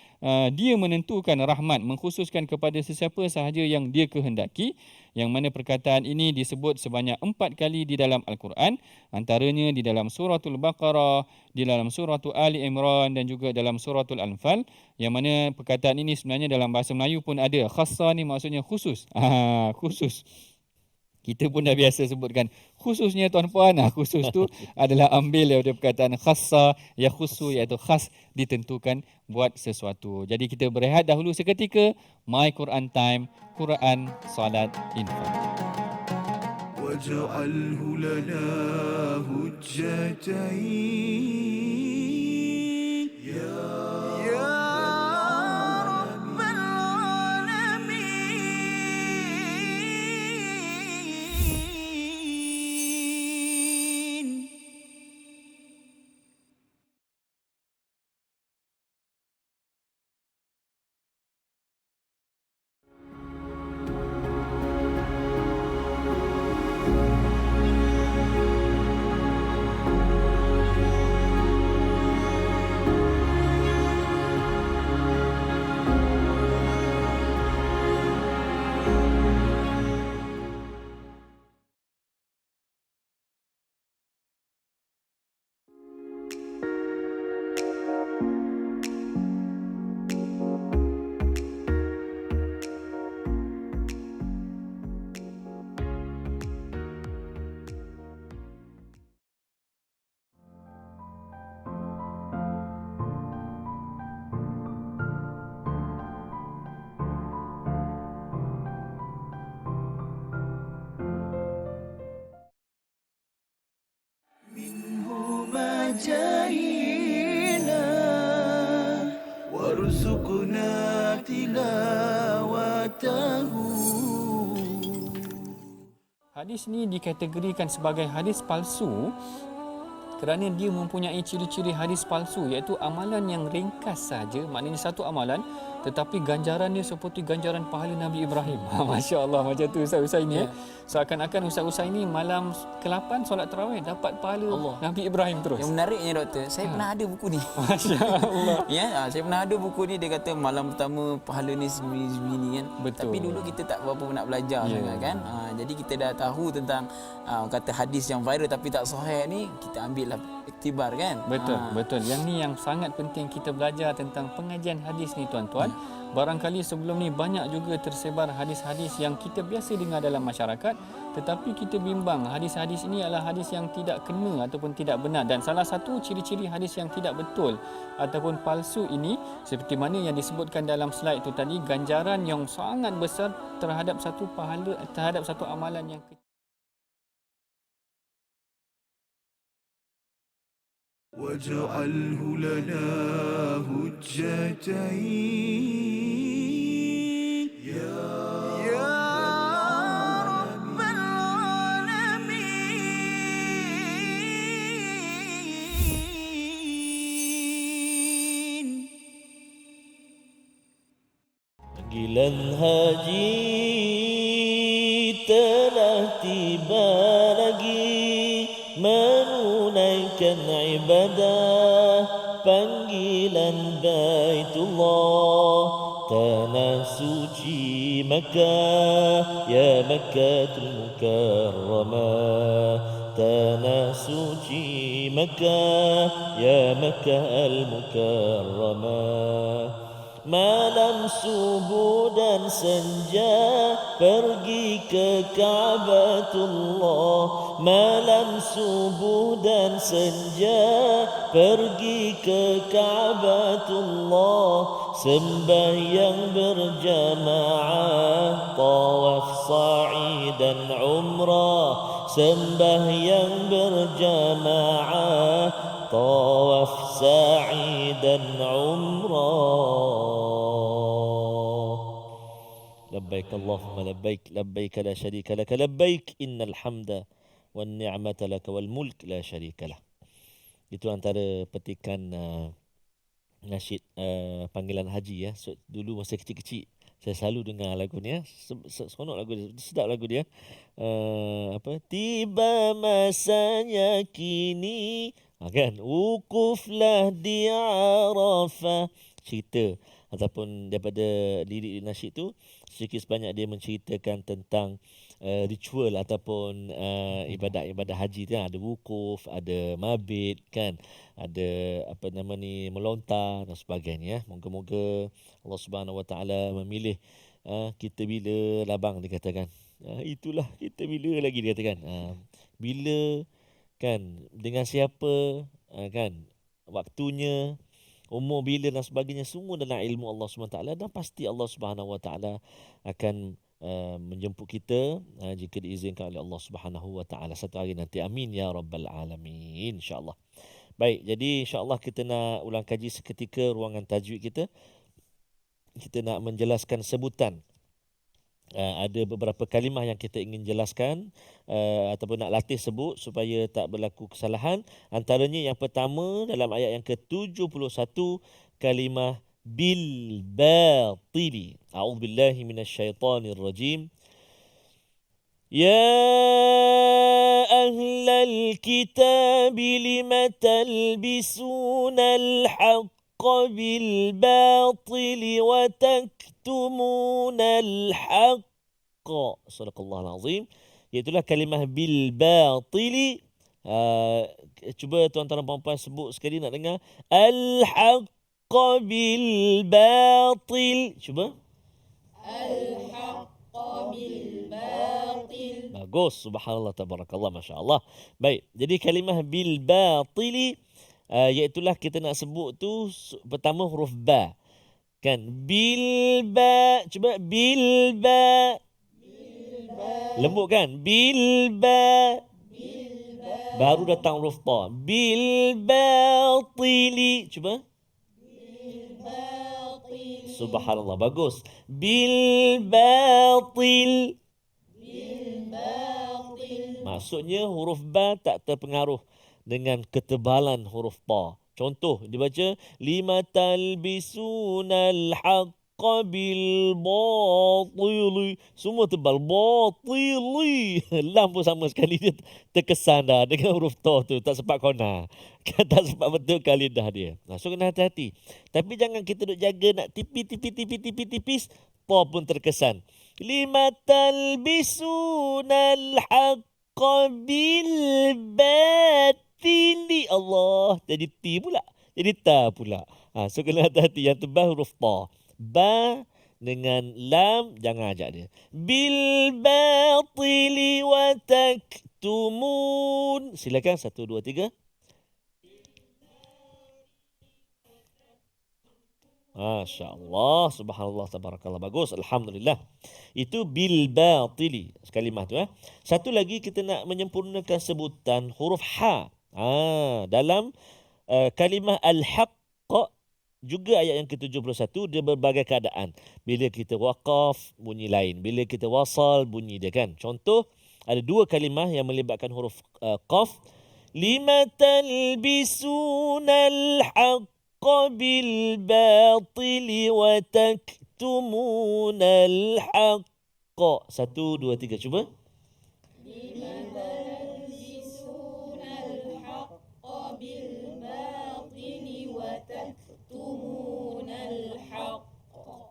dia menentukan rahmat, mengkhususkan kepada sesiapa sahaja yang dia kehendaki, yang mana perkataan ini disebut sebanyak 4 kali di dalam Al-Quran, antaranya di dalam suratul Baqarah, di dalam suratul Ali Imran dan juga dalam suratul Anfal, yang mana perkataan ini sebenarnya dalam bahasa Melayu pun ada. Khassa ni maksudnya khusus. Khusus. Kita pun dah biasa sebutkan khususnya tuan-puan. Khusus tu adalah ambil daripada perkataan khassa, ya khusu, iaitu khas, ditentukan buat sesuatu. Jadi kita berehat dahulu seketika. My Quran Time, Quran, Salat, Infak. واجعله لنا هجتين يا رب العالمين. جاهينا وارزقنا تلاوته. Hadis ni dikategorikan sebagai hadis palsu kerana dia mempunyai ciri-ciri hadis palsu, iaitu amalan yang ringkas saja, maknanya satu amalan tetapi ganjarannya seperti ganjaran pahala Nabi Ibrahim. Masya Allah, macam tu Ustaz ini. Seakan-akan Ustaz ini malam ke-8 solat tarawih dapat pahala Allah. Nabi Ibrahim terus. Yang menariknya doktor, saya pernah ada buku ni. Masya Allah. Saya pernah ada buku ni, dia kata malam pertama pahala ni sebegini kan. Betul. Tapi dulu kita tak berapa nak belajar sangat kan. Jadi kita dah tahu tentang kata hadis yang viral tapi tak sahih ni, kita ambil lah iktibar kan. Betul. Yang ni yang sangat penting kita belajar tentang pengajian hadis ni tuan-tuan. Barangkali sebelum ni banyak juga tersebar hadis-hadis yang kita biasa dengar dalam masyarakat, tetapi kita bimbang hadis-hadis ini adalah hadis yang tidak kena ataupun tidak benar. Dan salah satu ciri-ciri hadis yang tidak betul ataupun palsu ini, seperti mana yang disebutkan dalam slide itu tadi, ganjaran yang sangat besar terhadap satu pahala, terhadap satu amalan yang kecil. واجعله لنا هجتين يا رب العالمين. Panggilan haji telah tiba lagi, menunaikan ibadah panggilan Baitullah, tanah suci Makkah, ya Makkatul Mukarramah, tanah suci Makkah, ya Makkah Al-Mukarramah. Malam subuh dan senja pergi ke Ka'batullah, malam subuh dan senja pergi ke Ka'batullah, sembahyang berjamaah, tawaf sa'i dan umrah, sembahyang berjamaah, tawaf sa'i dan umrah. Labbaik Allahumma labbaik, labbaik la syarika laka labbaik, innal hamda wan ni'mata laka wal mulk la syarika lah. Itu antara petikan nasyid panggilan haji ya. So, dulu masa kecil-kecil saya selalu dengar lagu ni ya. Seronok lagu dia, sedap lagu dia. Tiba masanya kini, kan, wukuflah di Arafah. Cerita ataupun daripada lirik nasyid tu sedikit sebanyak dia menceritakan tentang ritual ataupun ibadat-ibadat haji tu kan. Ada wukuf, ada mabit kan, ada apa nama ni, melontar dan sebagainya. Moga-moga Allah Subhanahu Wa Taala memilih kita bila labang dikatakan. Itulah kita bila lagi dikatakan. Bila kan, dengan siapa kan, waktunya, umur bila dan sebagainya, semua dalam ilmu Allah Subhanahu Wa Taala, dan pasti Allah Subhanahu Wa Taala akan menjemput kita jika diizinkan oleh Allah Subhanahu Wa Taala satu hari nanti. Amin ya rabbal alamin, insya-Allah. Baik, jadi insya-Allah kita nak ulang kaji seketika ruangan tajwid kita. Kita nak menjelaskan sebutan. Ada beberapa kalimah yang kita ingin jelaskan ataupun nak latih sebut supaya tak berlaku kesalahan. Antaranya yang pertama dalam ayat yang ke-71, kalimah bil batili. A'udzubillahi minasyaitonir rajim. Ya ahlal kitab lima talbisuna al-haqqa bil batili wa taktumuna al-haqqa. Sadaqallahul azim. Iaitulah kalimah bil batili. Cuba tuan-tuan dan puan-puan sebut sekali, nak dengar. Al-haqqa bil batil. Cuba. Al-haqqa bil batil. Bagus. Subhanallah, tabarakallah, masya-Allah. Baik, jadi kalimah bil batili iaitulah kita nak sebut tu pertama huruf ba. Kan, bil ba. Cuba bil ba. Lembut kan? Bil ba. Baru datang huruf ta. Bil batili. Cuba. Subhanallah, bagus. Bil batil. Maksudnya huruf ba tak terpengaruh dengan ketebalan huruf ta. Contoh, dibaca lima talbisunal haqqa bil batili. Semua tebal. Batili. Lam pun sama sekali, dia terkesan dah dengan huruf ta tu. Tak sempat kona. Tak sempat betul lidah dia. So kena hati-hati. Tapi jangan kita duk jaga nak tipis. Ta pun terkesan. Lima talbisunal haqqa bil batili. Allah, jadi ti pula, jadi ta pula. So kena hati-hati, yang tebal huruf ta. Ba dengan lam jangan ajak dia. Bil batili wa taktumun. Silakan 1 2 3. Masya-Allah, subhanallah, tabarakallah, bagus, alhamdulillah. Itu bil batili kalimah tu. Satu lagi kita nak menyempurnakan sebutan huruf ha. Dalam kalimah al-haqq juga ayat yang ke-71, dia berbagai keadaan. Bila kita waqaf, bunyi lain. Bila kita wasal, bunyi dia kan. Contoh, ada dua kalimah yang melibatkan huruf qaf. Lima talbisuna al-haqqa bil batili wa taktumuna al-haqqa. 1 2 3, cuba.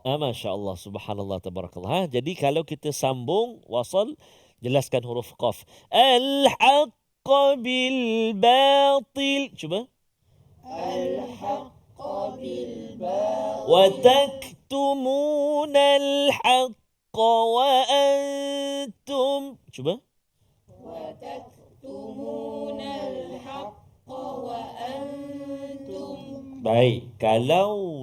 Masya Allah, subhanallah, tabarakallah. Jadi kalau kita sambung wasal, jelaskan huruf qaf. Al-haqqa bil batil. Cuba. Al-haqqa bil batil. Wa taktumuna al-haqqa wa antum. Cuba. Wa taktumuna al-haqqa wa antum. Baik, kalau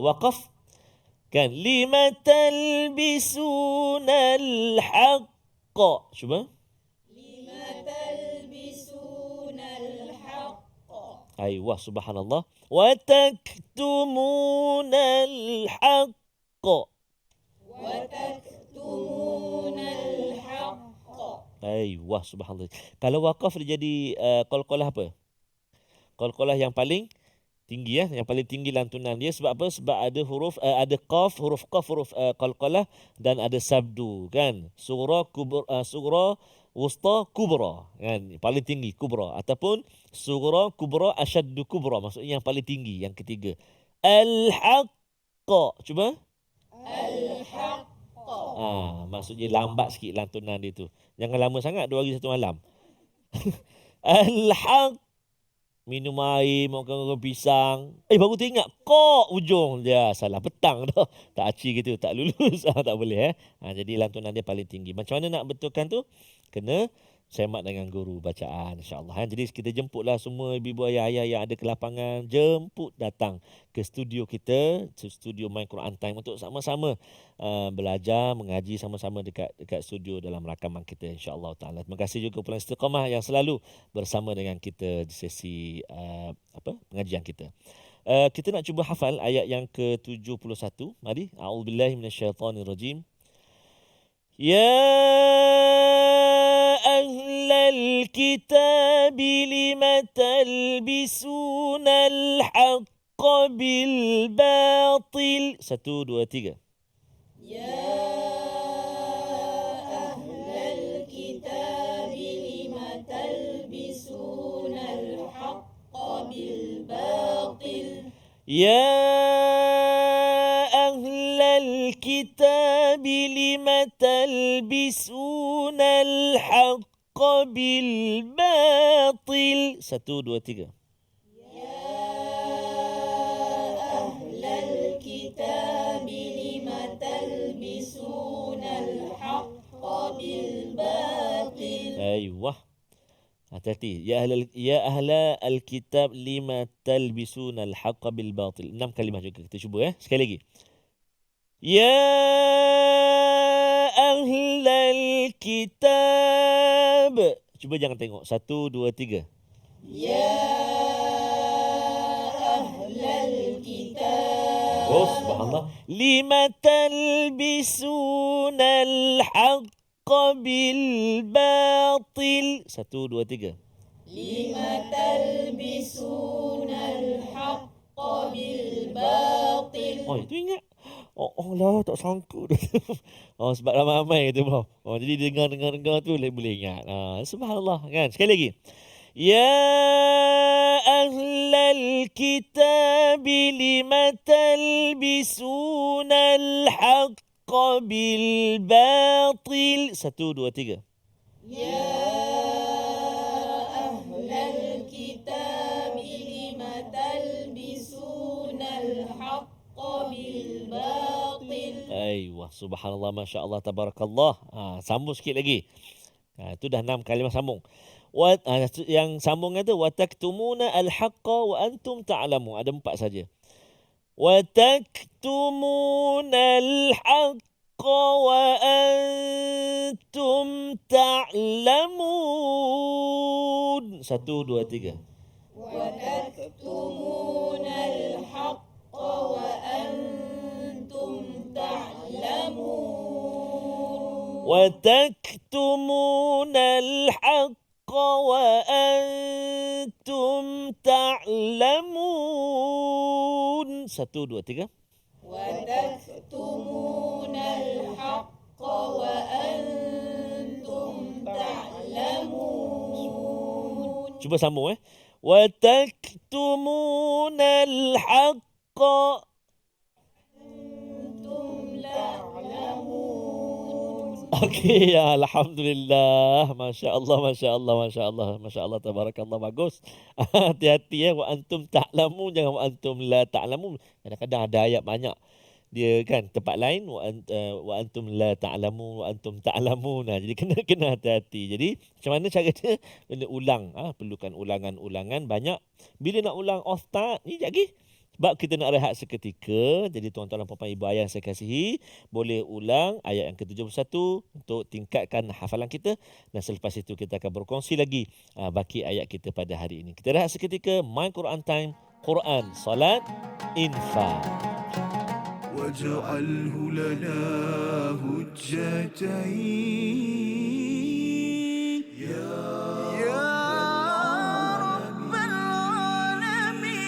waqaf kan, lima talbisuna al-haqqa. Cuba. Lima talbisuna al-haqqa. Aywa, subhanallah. Wa taktumunal haqqa. Aywa, subhanallah. Kalau waqaf dia jadi qalqalah apa? Qalqalah yang paling tinggi ya, yang paling tinggi lantunan dia sebab apa? Sebab ada huruf ada huruf qaf, huruf qalqalah dan ada sabdu kan. Sughra kubra, sughra wusta kubra kan, paling tinggi kubra ataupun sughra kubra asyaddu kubra, maksudnya yang paling tinggi yang ketiga. Al-haqqa. Cuba. Maksudnya lambat sikit lantunan dia tu. Jangan lama sangat, 2 hari 1 malam. Al-haq. Minum air, makan pisang. Baru teringat. Kok ujung dia. Salah petang dah. Tak aci gitu. Tak lulus. Tak boleh. Jadi lantunan dia paling tinggi. Macam mana nak betulkan tu? Kena semak dengan guru bacaan, insyaAllah. Jadi kita jemputlah semua ibu-ibu ayah-ayah yang ada ke lapangan. Jemput datang ke studio kita. Studio My Quran Time. Untuk sama-sama belajar, mengaji sama-sama dekat studio dalam rakaman kita, insyaAllah ta'ala. Terima kasih juga Pulang Istiqamah yang selalu bersama dengan kita di sesi pengajian kita. Kita nak cuba hafal ayat yang ke-71. Mari. A'udzubillahi minasyaitanirrajim. Ya ahlal kitab lima talbisunal haqqa bil batil. 1, 2, 3. يا أهل الكتاب لم تلبسون الحق بالباطل. 1, 2, 3. أيوة. Hati-hati. Ya ahla al-kitab lima talbisuna al-haqqa bil batil. 6 kalimah juga kita cuba sekali lagi. Ya ahla al-kitab. Cuba jangan tengok. 1, 2, 3. Ya ahla al-kitab. Oh, subhanallah. Lima talbisuna al-haqqa bil batil. 1, 2, 3. Lima talbisuna al-haqqa bil batil. Oh, itu ingat. Oh lah, tak sangka. Sebab ramai-ramai kata bro. Jadi dengar tu boleh ingat. Subhanallah kan. Sekali lagi. Ya ahlal kitab lima talbisuna al-haqqa bil batil. 1, 2, 3. Ya ahlal kitab lima talbisuna al-haqqa bil batil. Aywa, subhanallah, masya-Allah, tabarakallah. Sambung sikit lagi. Itu dah 6 kalimah sambung. Yang sambungnya tu wa taktumuna al-haqqa wa antum ta'lamun. Ada 4 saja. Wa taktumuna al-haqqa wa antum ta'lamun. 1, 2, 3. Wa taktumuna al-haqqa wa antum ta'lamun. Wa taktumuna al-haqqa wa antum ta'lamun. 1, 2, 3. Wa taktumuna al-haqqa wa antum ta'lamun. Cuba sambung Wa taktumuna al-haqqa. Okey, ya, alhamdulillah. Masya-Allah, masya-Allah, masya-Allah, masya-Allah, tabarakallah, bagus. Hati-hati wa antum ta'lamun, jangan wa antum la ta'lamun. Kadang-kadang ada ayat banyak dia kan tempat lain wa antum la ta'lamun, wa antum ta'lamun. Jadi kena hati-hati. Jadi macam mana cara dia? Kena ulang, perlukan ulangan-ulangan banyak. Bila nak ulang ustaz ni lagi Sebab kita nak rehat seketika, jadi tuan-tuan dan puan-puan ibu ayah saya kasihi, boleh ulang ayat yang ke-71 untuk tingkatkan hafalan kita, dan selepas itu kita akan berkongsi lagi baki ayat kita pada hari ini. Kita rehat seketika, My Quran Time, Quran, Salat, Infak. واجعله لنا هجتين يا رب العالمين.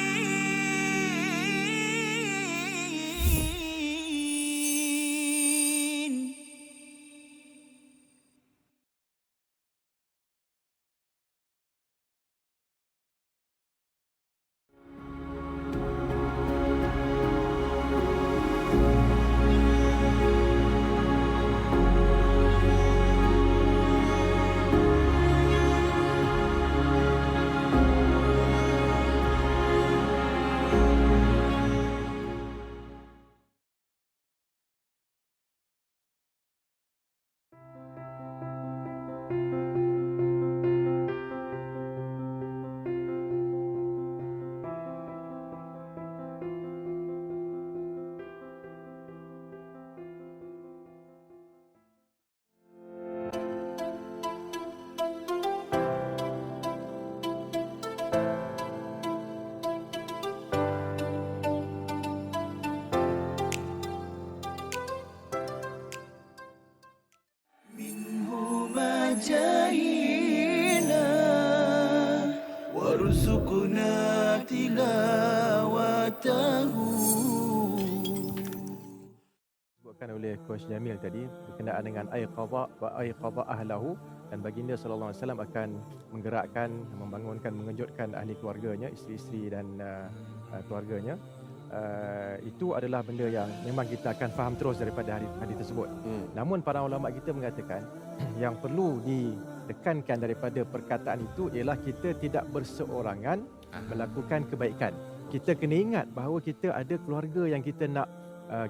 جاهنا وارزقنا تلاوته. Disebutkan oleh Coach Jamil tadi berkenaan dengan aiqadha wa aiqadha ahlahu, dan baginda sallallahu alaihi wasallam akan menggerakkan, membangunkan, mengejutkan ahli keluarganya, isteri-isteri dan keluarganya. Itu adalah benda yang memang kita akan faham terus daripada hadis tersebut. Namun para ulama kita mengatakan yang perlu ditekankan daripada perkataan itu ialah kita tidak berseorangan melakukan kebaikan. Kita kena ingat bahawa kita ada keluarga yang kita nak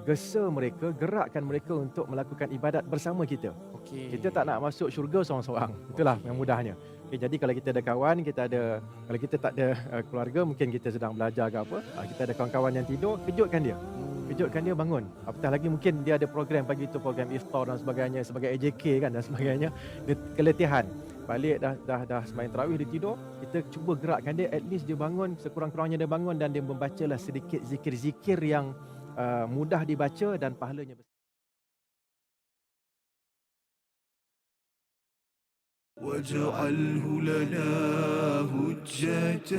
gesa mereka, gerakkan mereka untuk melakukan ibadat bersama kita. Kita tak nak masuk syurga seorang-seorang. Itulah yang mudahnya. Jadi kalau kita ada kawan, kalau kita tak ada keluarga, mungkin kita sedang belajar ke apa, kita ada kawan-kawan yang tidur, kejutkan dia. Kejutkan dia bangun. Apatah lagi mungkin dia ada program pagi itu, program iftar dan sebagainya, sebagai AJK kan dan sebagainya. Dia keletihan. Balik dah sembahyang tarawih, dia tidur, kita cuba gerakkan dia, at least dia bangun, sekurang-kurangnya dia bangun dan dia membacalah sedikit zikir-zikir yang mudah dibaca dan pahalanya besar. واجعله لنا هجتين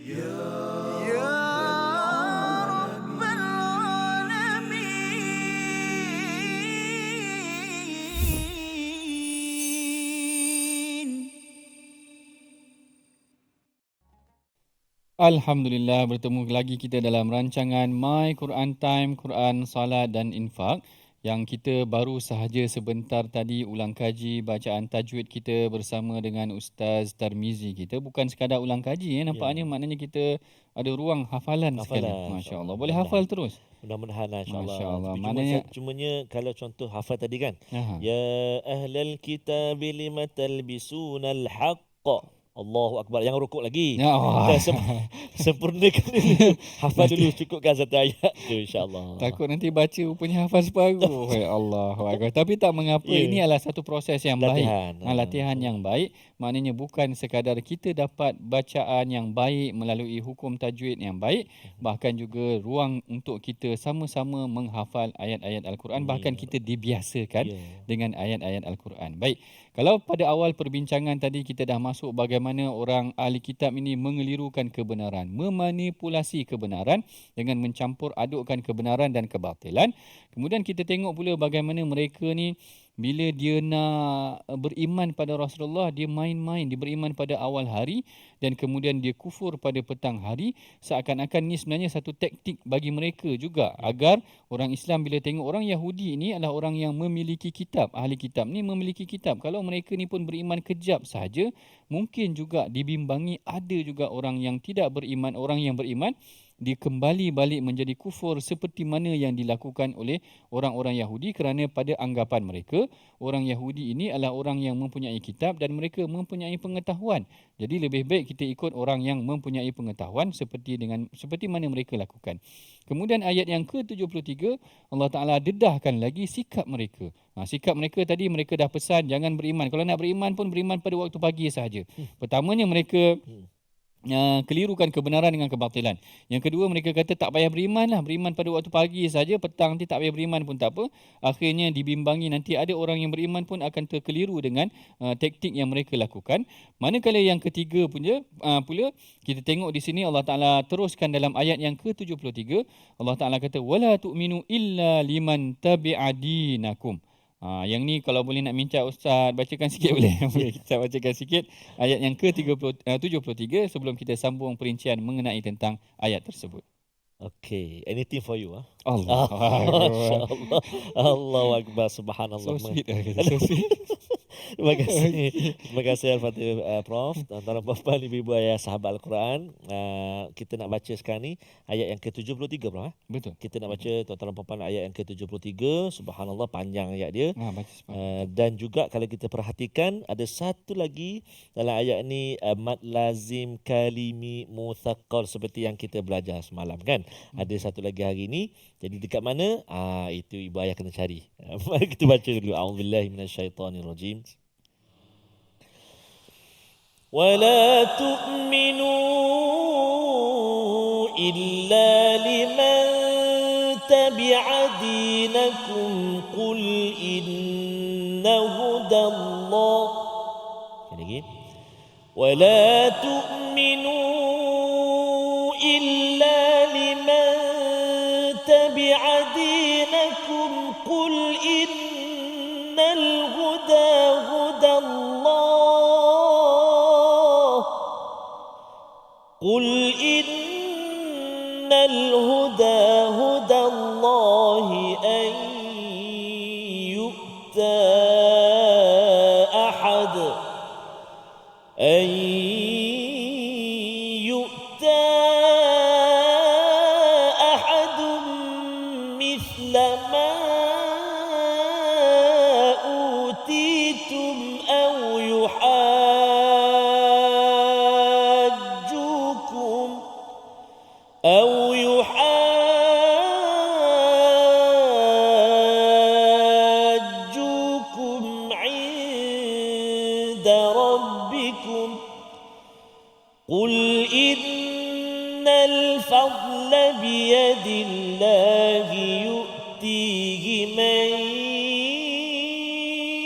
يا رب العالمين. Alhamdulillah, bertemu lagi kita dalam rancangan My Quran Time, Quran, Salat dan Infak, yang kita baru sahaja sebentar tadi ulang kaji bacaan tajwid kita bersama dengan Ustaz Tarmizi kita. Bukan sekadar ulang kaji, nampaknya maknanya kita ada ruang hafalan sekali. Masya Allah. Boleh hafal terus. Mudah-mudahan insya-Allah. Masya-Allah. Maknanya cumanya kalau contoh hafal tadi kan. Ya ahlal kitab lima talbisunal haqq. Allahu Akbar. Yang rukuk lagi. Kita sempurnakan dulu. Hafal dulu, cukupkan satu ayat tu insya-Allah. Takut nanti baca rupanya hafal separuh. Ya Allah. Tapi tak mengapa. Ini adalah satu proses yang baik. Latihan yang baik. Maknanya bukan sekadar kita dapat bacaan yang baik melalui hukum tajwid yang baik, bahkan juga ruang untuk kita sama-sama menghafal ayat-ayat Al-Quran, bahkan kita dibiasakan dengan ayat-ayat Al-Quran. Baik. Kalau pada awal perbincangan tadi kita dah masuk bagaimana orang ahli kitab ini mengelirukan kebenaran, memanipulasi kebenaran dengan mencampur adukkan kebenaran dan kebatilan. Kemudian kita tengok pula bagaimana mereka ni bila dia nak beriman pada Rasulullah, dia main-main, dia beriman pada awal hari dan kemudian dia kufur pada petang hari. Seakan-akan ni sebenarnya satu taktik bagi mereka juga agar orang Islam bila tengok orang Yahudi ini adalah orang yang memiliki kitab, ahli kitab ni memiliki kitab. Kalau mereka ni pun beriman kejap sahaja, mungkin juga dibimbangi ada juga orang yang tidak beriman, orang yang beriman dikembali balik menjadi kufur seperti mana yang dilakukan oleh orang-orang Yahudi, kerana pada anggapan mereka orang Yahudi ini adalah orang yang mempunyai kitab dan mereka mempunyai pengetahuan. Jadi lebih baik kita ikut orang yang mempunyai pengetahuan seperti mana mereka lakukan. Kemudian ayat yang ke-73 Allah Taala dedahkan lagi sikap mereka. Sikap mereka tadi, mereka dah pesan jangan beriman. Kalau nak beriman pun beriman pada waktu pagi sahaja. Pertamanya mereka kelirukan kebenaran dengan kebatilan. Yang kedua, mereka kata tak payah beriman lah, beriman pada waktu pagi saja, petang nanti tak payah beriman pun tak apa. Akhirnya dibimbangi, nanti ada orang yang beriman pun akan terkeliru dengan taktik yang mereka lakukan. Manakala yang ketiga pula kita tengok di sini Allah Taala teruskan dalam ayat yang ke-73, Allah Taala kata wala tu'minu illa liman tabi'a dinakum. Yang ni kalau boleh nak minta Ustaz bacakan sikit boleh? Boleh kita bacakan sikit ayat yang ke-73 sebelum kita sambung perincian mengenai tentang ayat tersebut. Okay, anything for you. Allah. Masya-Allah. Allahu Akbar, subhanallah. So sweet. So sweet. Terima kasih. Terima kasih Al-Fatih Prof. Tuan-tuan puan-puan, ibu-ibu ayah sahabat Al-Quran. Kita nak baca sekarang ni ayat yang ke-73 Prof. Betul. Kita nak baca tuan-tuan puan-puan ayat yang ke-73. Subhanallah, panjang ayat dia. Baca Dan juga kalau kita perhatikan ada satu lagi dalam ayat ni mad lazim kalimi muthaqqal seperti yang kita belajar semalam kan. Ada satu lagi hari ni. Jadi dekat mana? Itu ibu ayah kena cari. Mari kita baca dulu. A'udzubillahi minasyaitonirrajim. ولا تؤمنوا إلا لمن تبع دينكم قل إن هدى الله ولا تؤمنوا إلا لمن تبع دينكم قل إن الهدى هدى الله قل إن الهدى هدى الله أن يؤتى أحد مثل ما أوتيتم أو يحاجوكم عند ربكم قل إن الفضل بيد الله يؤتيه من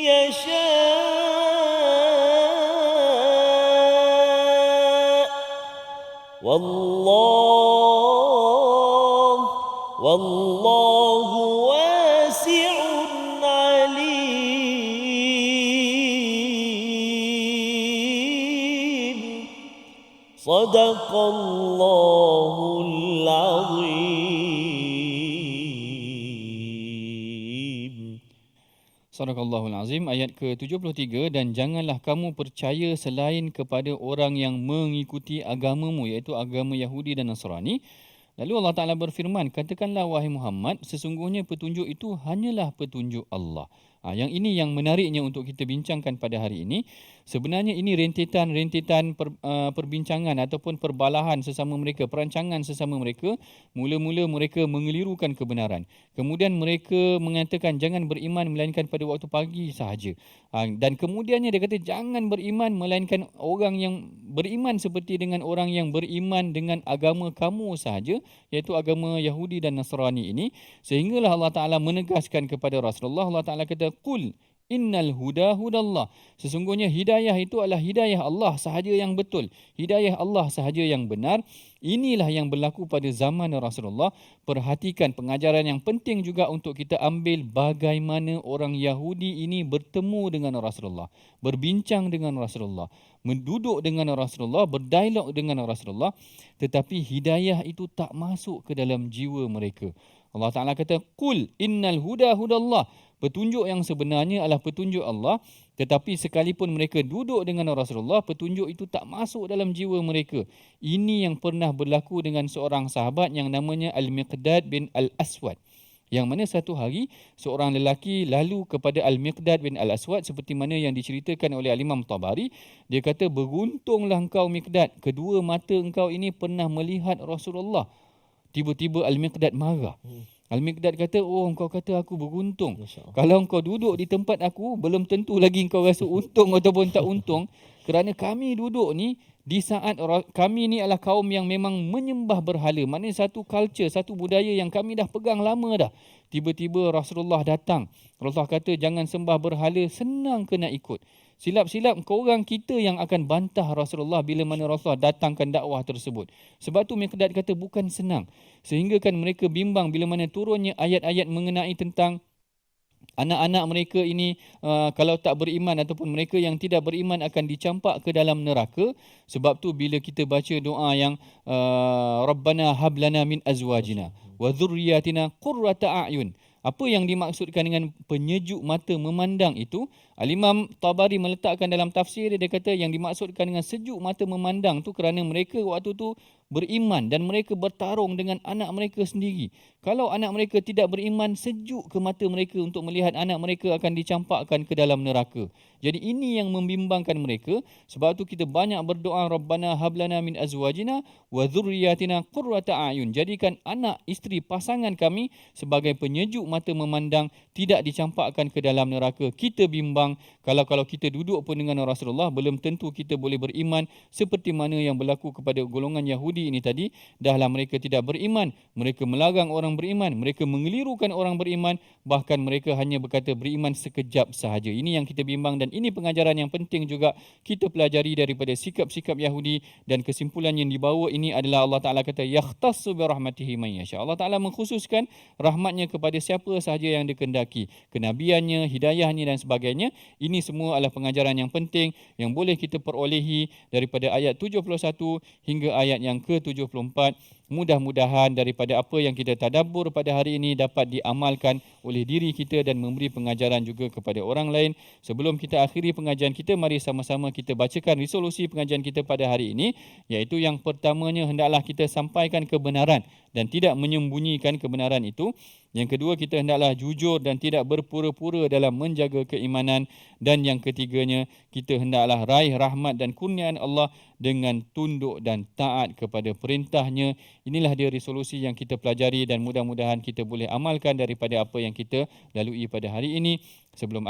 يشاء والله واسع عليم صدق الله العظيم. Sadaqallahul Azim, ayat ke-73, dan janganlah kamu percaya selain kepada orang yang mengikuti agamamu, iaitu agama Yahudi dan Nasrani. Lalu Allah Ta'ala berfirman, katakanlah wahai Muhammad, sesungguhnya petunjuk itu hanyalah petunjuk Allah. Yang ini yang menariknya untuk kita bincangkan pada hari ini. Sebenarnya ini rentetan perbincangan ataupun perbalahan sesama mereka, perancangan sesama mereka. Mula-mula mereka mengelirukan kebenaran. Kemudian mereka mengatakan jangan beriman melainkan pada waktu pagi sahaja. Dan kemudiannya dia kata jangan beriman melainkan orang yang beriman seperti dengan orang yang beriman dengan agama kamu sahaja, iaitu agama Yahudi dan Nasrani ini. Sehinggalah Allah Ta'ala menegaskan kepada Rasulullah, Allah Ta'ala kata, Qul innal huda hudallah. Sesungguhnya hidayah itu adalah hidayah Allah sahaja yang betul. Hidayah Allah sahaja yang benar. Inilah yang berlaku pada zaman Rasulullah. Perhatikan pengajaran yang penting juga untuk kita ambil, bagaimana orang Yahudi ini bertemu dengan Rasulullah, berbincang dengan Rasulullah, menduduk dengan Rasulullah, berdialog dengan Rasulullah, tetapi hidayah itu tak masuk ke dalam jiwa mereka. Allah Ta'ala kata, Qul innal huda hudallah. petunjuk yang sebenarnya adalah petunjuk Allah, tetapi sekalipun mereka duduk dengan Rasulullah, petunjuk itu tak masuk dalam jiwa mereka. Ini yang pernah berlaku dengan seorang sahabat yang namanya Al-Miqdad bin Al-Aswad. Yang mana satu hari seorang lelaki lalu kepada Al-Miqdad bin Al-Aswad seperti mana yang diceritakan oleh Al-Imam Tabari. Dia kata, beruntunglah engkau Miqdad, kedua mata engkau ini pernah melihat Rasulullah. Tiba-tiba Al-Miqdad marah. Al-Miqdad kata, oh engkau kata aku beruntung. Kalau engkau duduk di tempat aku, belum tentu lagi engkau rasa untung ataupun tak untung. Kerana kami duduk ni, di saat kami ni adalah kaum yang memang menyembah berhala. Maknanya satu culture, satu budaya yang kami dah pegang lama dah. Tiba-tiba Rasulullah datang. Rasulullah kata, jangan sembah berhala, senang kena ikut. Silap-silap korang kita yang akan bantah Rasulullah bila mana Rasulullah datangkan dakwah tersebut. Sebab tu Miqdad kata bukan senang. Sehingga kan mereka bimbang bila mana turunnya ayat-ayat mengenai tentang anak-anak mereka ini kalau tak beriman ataupun mereka yang tidak beriman akan dicampak ke dalam neraka. Sebab tu bila kita baca doa yang Rabbana hablana min azwajina wa dhurriyyatina qurrata a'yun. Apa yang dimaksudkan dengan penyejuk mata memandang itu? Al-Imam Tabari meletakkan dalam tafsir dia kata yang dimaksudkan dengan sejuk mata memandang tu kerana mereka waktu tu beriman dan mereka bertarung dengan anak mereka sendiri. Kalau anak mereka tidak beriman, sejuk ke mata mereka untuk melihat anak mereka akan dicampakkan ke dalam neraka. Jadi ini yang membimbangkan mereka. Sebab tu kita banyak berdoa, Rabbana hablana min azwajina wa dhurriyyatina qurrata a'yun. Jadikan anak, isteri, pasangan kami sebagai penyejuk mata memandang, tidak dicampakkan ke dalam neraka. Kita bimbang kalau kita duduk pun dengan Rasulullah, belum tentu kita boleh beriman seperti mana yang berlaku kepada golongan Yahudi ini tadi. Dahlah mereka tidak beriman, mereka melarang orang beriman, mereka mengelirukan orang beriman, bahkan mereka hanya berkata beriman sekejap sahaja. Ini yang kita bimbang dan ini pengajaran yang penting juga kita pelajari daripada sikap-sikap Yahudi. Dan kesimpulan yang dibawa ini adalah Allah Ta'ala kata yakhtassu bi rahmatihi man yasha. Allah Ta'ala mengkhususkan rahmatnya kepada siapa sahaja yang dikendaki, kenabiannya, hidayahnya dan sebagainya. Ini semua adalah pengajaran yang penting yang boleh kita perolehi daripada ayat 71 hingga ayat yang ke-74. Mudah-mudahan daripada apa yang kita tadabbur pada hari ini dapat diamalkan oleh diri kita dan memberi pengajaran juga kepada orang lain. Sebelum kita akhiri pengajian kita, mari sama-sama kita bacakan resolusi pengajian kita pada hari ini, iaitu yang pertamanya hendaklah kita sampaikan kebenaran dan tidak menyembunyikan kebenaran itu. Yang kedua, kita hendaklah jujur dan tidak berpura-pura dalam menjaga keimanan. Dan yang ketiganya, kita hendaklah raih rahmat dan kurniaan Allah dengan tunduk dan taat kepada perintahnya. Inilah dia resolusi yang kita pelajari dan mudah-mudahan kita boleh amalkan daripada apa yang kita lalui pada hari ini. Sebelum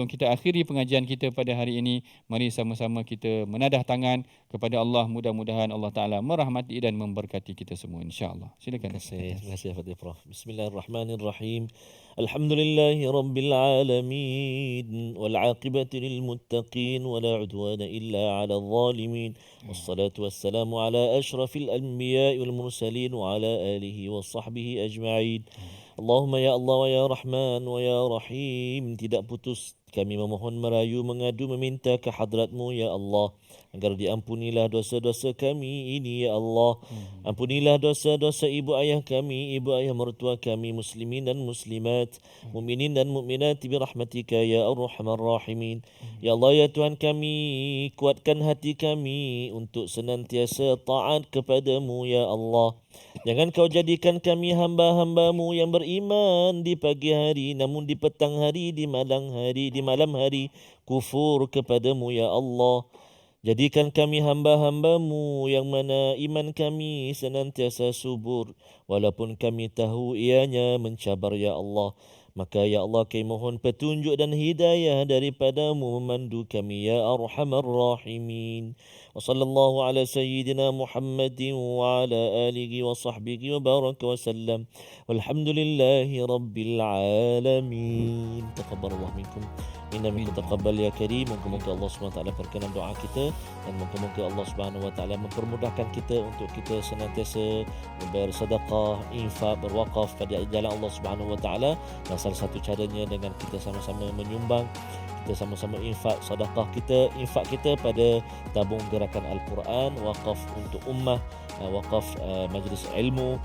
kita akhiri pengajian kita pada hari ini, mari sama-sama kita menadah tangan kepada Allah. Mudah-mudahan Allah Ta'ala merahmati dan memberkati kita semua, insya-Allah. Silakan. Terima kasih Fadil Prof. Bismillahirrahmanirrahim. Alhamdulillahi Rabbil Alamin. Wal'aqibati lilmuttaqin. Wala udwana illa ala zalimin. Wassalatu wassalamu ala ashrafil anbiya wal mursalin. Wa ala alihi wa sahbihi ajma'in. Allahumma ya Allah wa ya Rahman wa ya Rahim. Tidak putus kami memohon, merayu, mengadu, meminta ke hadratmu ya Allah, agar diampunilah dosa-dosa kami ini ya Allah. Ampunilah dosa-dosa ibu ayah kami, ibu ayah mertua kami, muslimin dan muslimat, mukminin dan mukminat birahmatika ya arhamar rahimin. Ya Allah ya Tuhan kami, kuatkan hati kami untuk senantiasa taat kepadamu ya Allah. Jangan kau jadikan kami hamba-hambamu yang beriman di pagi hari, namun di petang hari, di malam hari kufur kepadamu ya Allah. Jadikan kami hamba-hambamu yang mana iman kami senantiasa subur, walaupun kami tahu ianya mencabar ya Allah. Maka ya Allah, kami mohon petunjuk dan hidayah daripadamu memandu kami ya arhamar rahimin. Wa sallallahu ala sayyidina Muhammadin wa ala alihi wa sahbihi wa baraka wa sallam. Walhamdulillahi rabbil alamin. Taqabbalallahu minkum. Inna minkum taqabbal ya karim. Moga-moga Allah SWT berkenan doa kita, dan moga-moga Allah SWT mempermudahkan kita untuk kita senantiasa bersedekah, infak, berwakaf pada jalan Allah SWT. Dan salah satu caranya dengan kita sama-sama menyumbang. Kita kita sama-sama sedekah infak kita pada tabung gerakan Al-Quran, wakaf untuk ummah, wakaf majlis ilmu,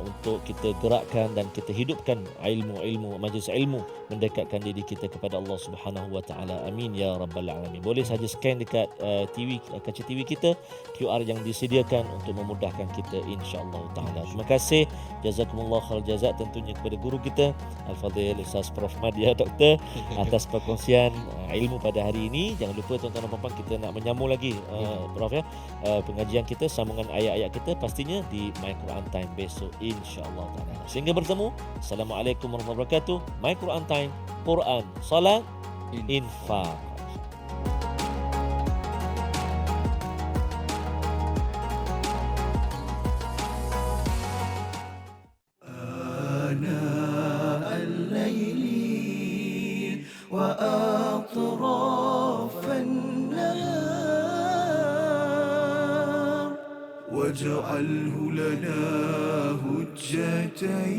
untuk kita gerakkan dan kita hidupkan ilmu majlis ilmu, mendekatkan diri kita kepada Allah Subhanahu wa taala. Amin ya rabbal alamin. Boleh saja scan dekat kaca TV kita QR yang disediakan untuk memudahkan kita insya-Allah taala. Terima kasih, jazakumullah khair jazak tentunya kepada guru kita Al-Fadhil Ustaz Prof Madia Doktor atas perkongsian ilmu pada hari ini. Jangan lupa tuan-tuan dan puan-puan, kita nak menyambung lagi Prof ya, pengajian kita, sambungan ayat-ayat kita pastinya di My Quran Time besok insya-Allah taala. Sehingga bertemu. Assalamualaikum warahmatullahi wabarakatuh. My Quran Time, Quran, salat, infak. آناء الليل وأطراف النهار واجعله لنا هجتين